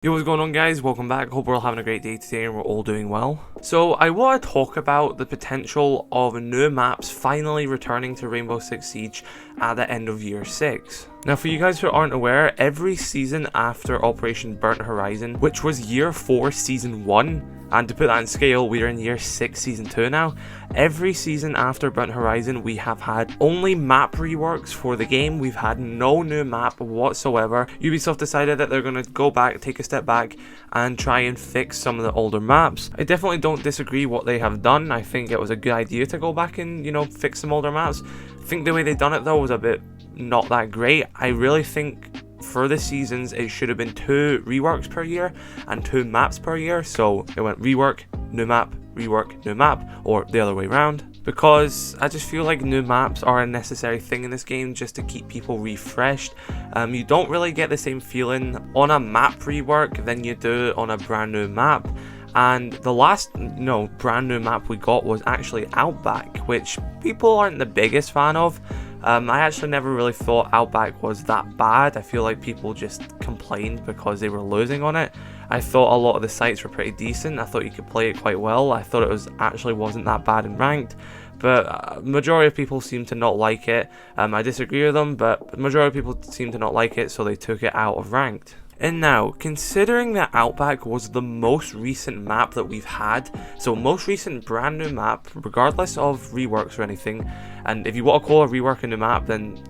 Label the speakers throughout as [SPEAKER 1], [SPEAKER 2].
[SPEAKER 1] Yo, what's going on, guys? Welcome back. Hope we're all having a great day today and we're all doing well. So I want to talk about the potential of new maps finally returning to Rainbow Six Siege at the end of year 6. Now, for you guys who aren't aware, every season after Operation Burnt Horizon, which was year 4 season 1, and to put that in scale, we're in year 6 season 2 now, every season after Burnt Horizon we have had only map reworks for the game. We've had no new map whatsoever. Ubisoft decided that they're going to go back, take a step back, and try and fix some of the older maps. I definitely don't disagree what they have done. I think it was a good idea to go back and, fix some older maps. I think the way they done it though was a bit not that great. I really think for the seasons it should have been 2 reworks per year and 2 maps per year. So it went rework, new map, rework, new map, or the other way around, because I just feel like new maps are a necessary thing in this game just to keep people refreshed. You don't really get the same feeling on a map rework than you do on a brand new map. And the last brand new map we got was actually Outback, which people aren't the biggest fan of. I actually never really thought Outback was that bad. I feel like people just complained because they were losing on it. I thought a lot of the sites were pretty decent. I thought you could play it quite well. I thought it wasn't that bad in ranked, but majority of people seem to not like it. I disagree with them, but the majority of people seem to not like it, so they took it out of ranked. And now, considering that Outback was the most recent map that we've had, so most recent brand new map, regardless of reworks or anything, and if you want to call a rework a new map, then,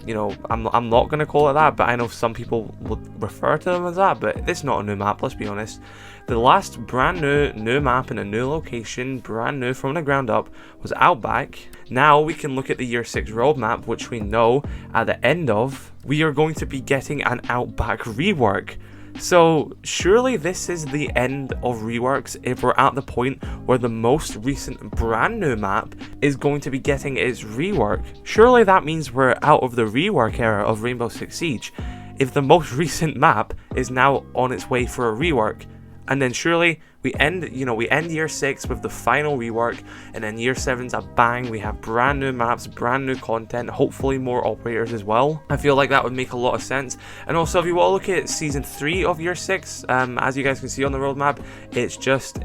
[SPEAKER 1] I'm not going to call it that, but I know some people would refer to them as that, but it's not a new map, let's be honest. The last brand new map in a new location, brand new from the ground up, was Outback. Now we can look at the year 6 roadmap, which we know at the end of, we are going to be getting an Outback rework. So surely this is the end of reworks if we're at the point where the most recent brand new map is going to be getting its rework. Surely that means we're out of the rework era of Rainbow Six Siege if the most recent map is now on its way for a rework. And then surely we end year 6 with the final rework, and then year 7's a bang. We have brand new maps, brand new content, hopefully more operators as well. I feel like that would make a lot of sense. And also, if you want to look at season 3 of year 6, as you guys can see on the roadmap, it's just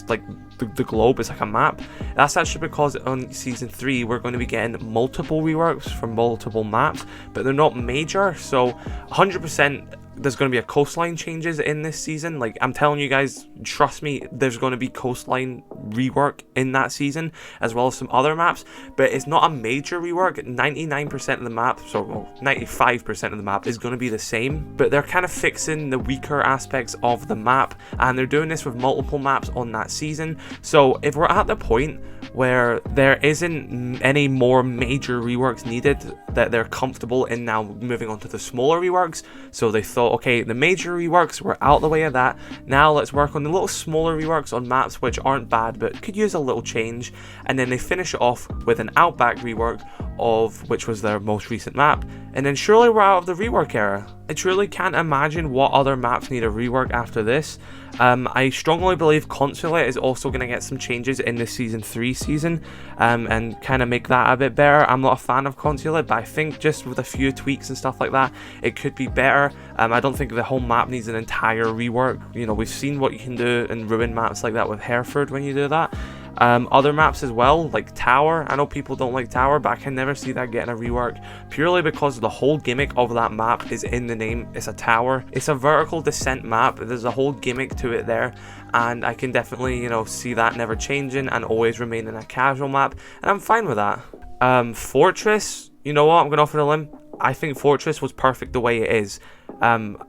[SPEAKER 1] like the globe. It's like a map. That's actually because on season 3 we're going to be getting multiple reworks for multiple maps, but they're not major. So 100%. There's going to be a coastline changes in this season. Like, I'm telling you guys, trust me, there's going to be coastline rework in that season, as well as some other maps, but it's not a major rework. 99% of the map, so 95% of the map is going to be the same, but they're kind of fixing the weaker aspects of the map, and they're doing this with multiple maps on that season. So if we're at the point where there isn't any more major reworks needed, that they're comfortable in now moving on to the smaller reworks, so they thought, okay, the major reworks, we're out the way of that, now let's work on the little smaller reworks on maps which aren't bad but could use a little change, and then they finish it off with an Outback rework of which was their most recent map, and then surely we're out of the rework era. I truly can't imagine what other maps need a rework after this. I strongly believe Consulate is also going to get some changes in the season 3 season, and kind of make that a bit better. I'm not a fan of Consulate, but I think just with a few tweaks and stuff like that, it could be better. I don't think the whole map needs an entire rework. We've seen what you can do in ruined maps like that with Hereford when you do that. Other maps as well, like Tower. I know people don't like Tower, but I can never see that getting a rework, purely because the whole gimmick of that map is in the name. It's a tower. It's a vertical descent map. There's a whole gimmick to it there, and I can definitely, see that never changing and always remaining a casual map, and I'm fine with that. Fortress, you know what? I'm going off on a limb. I think Fortress was perfect the way it is.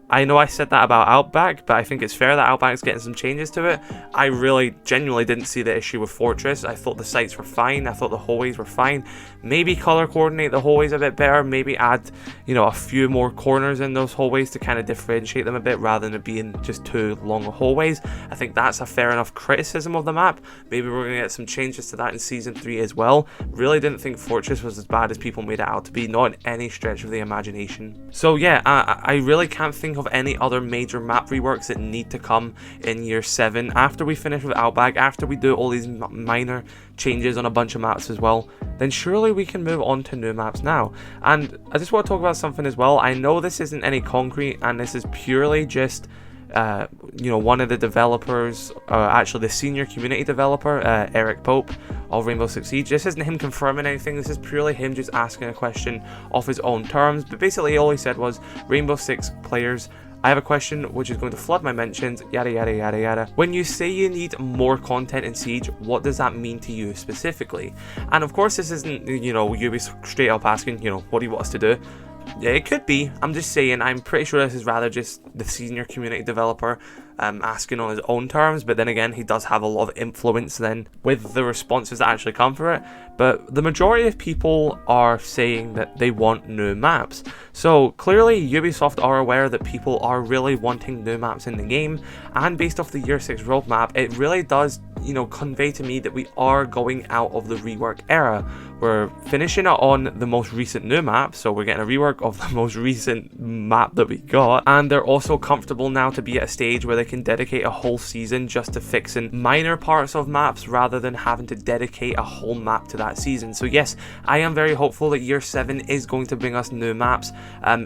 [SPEAKER 1] I know I said that about Outback, but I think it's fair that Outback's getting some changes to it. I really genuinely didn't see the issue with Fortress. I thought the sites were fine. I thought the hallways were fine. Maybe color coordinate the hallways a bit better. Maybe add, a few more corners in those hallways to kind of differentiate them a bit, rather than it being just 2 long hallways. I think that's a fair enough criticism of the map. Maybe we're going to get some changes to that in season 3 as well. Really didn't think Fortress was as bad as people made it out to be, not in any stretch of the imagination. So yeah, I really can't think of any other major map reworks that need to come in year 7 after we finish with Outback, after we do all these minor changes on a bunch of maps as well. Then surely we can move on to new maps now. And I just want to talk about something as well. I know this isn't any concrete, and this is purely just one of the developers, actually the senior community developer, Eric Pope of Rainbow Six Siege. This isn't him confirming anything, this is purely him just asking a question off his own terms, but basically all he said was, Rainbow Six players, I have a question which is going to flood my mentions, yada yada yada yada. When you say you need more content in Siege, what does that mean to you specifically? And of course this isn't, Ubisoft straight up asking, what do you want us to do? Yeah, it could be. I'm just saying, I'm pretty sure this is rather just the senior community developer asking on his own terms, but then again, he does have a lot of influence then with the responses that actually come for it. But the majority of people are saying that they want new maps. So clearly Ubisoft are aware that people are really wanting new maps in the game, and based off the Year 6 roadmap, it really does, convey to me that we are going out of the rework era. We're finishing it on the most recent new map, so we're getting a rework of the most recent map that we got, and they're also comfortable now to be at a stage where they can dedicate a whole season just to fixing minor parts of maps rather than having to dedicate a whole map to that season. So yes, I am very hopeful that Year 7 is going to bring us new maps.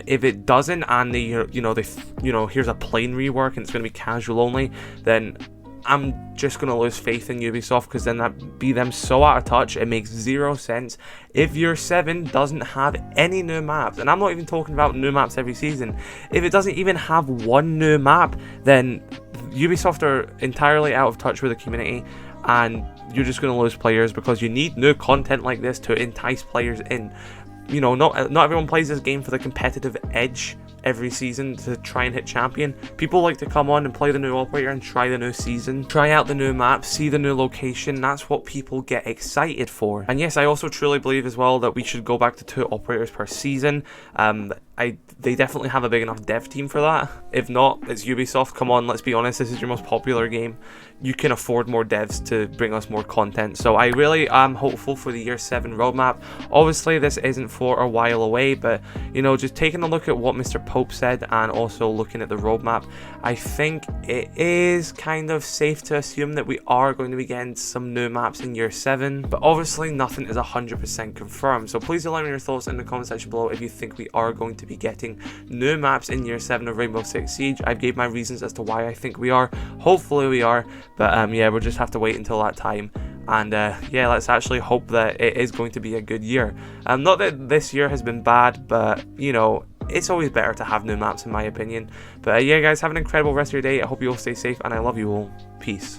[SPEAKER 1] If it doesn't, and here's a plain rework and it's going to be casual only, then I'm just going to lose faith in Ubisoft, because then that'd be them so out of touch. It makes zero sense if Year 7 doesn't have any new maps, and I'm not even talking about new maps every season. If it doesn't even have one new map, then Ubisoft are entirely out of touch with the community, and you're just going to lose players, because you need new content like this to entice players in. Not everyone plays this game for the competitive edge every season to try and hit champion. People like to come on and play the new operator and try the new season, try out the new map, see the new location. That's what people get excited for. And yes, I also truly believe as well that we should go back to 2 operators per season. They definitely have a big enough dev team for that. If not, it's Ubisoft. Come on, let's be honest, this is your most popular game. You can afford more devs to bring us more content. So I really am hopeful for the Year 7 roadmap. Obviously, this isn't for a while away, but just taking a look at what Mr. Pope said and also looking at the roadmap, I think it is kind of safe to assume that we are going to be getting some new maps in Year 7, but obviously nothing is 100% confirmed. So please do let me know your thoughts in the comment section below if you think we are going to be getting new maps in Year 7 of Rainbow Six Siege. I've gave my reasons as to why I think we are. Hopefully we are, but yeah, we'll just have to wait until that time. And yeah, let's actually hope that it is going to be a good year. Not that this year has been bad, but it's always better to have new maps in my opinion. But yeah guys, have an incredible rest of your day. I hope you all stay safe, and I love you all. Peace.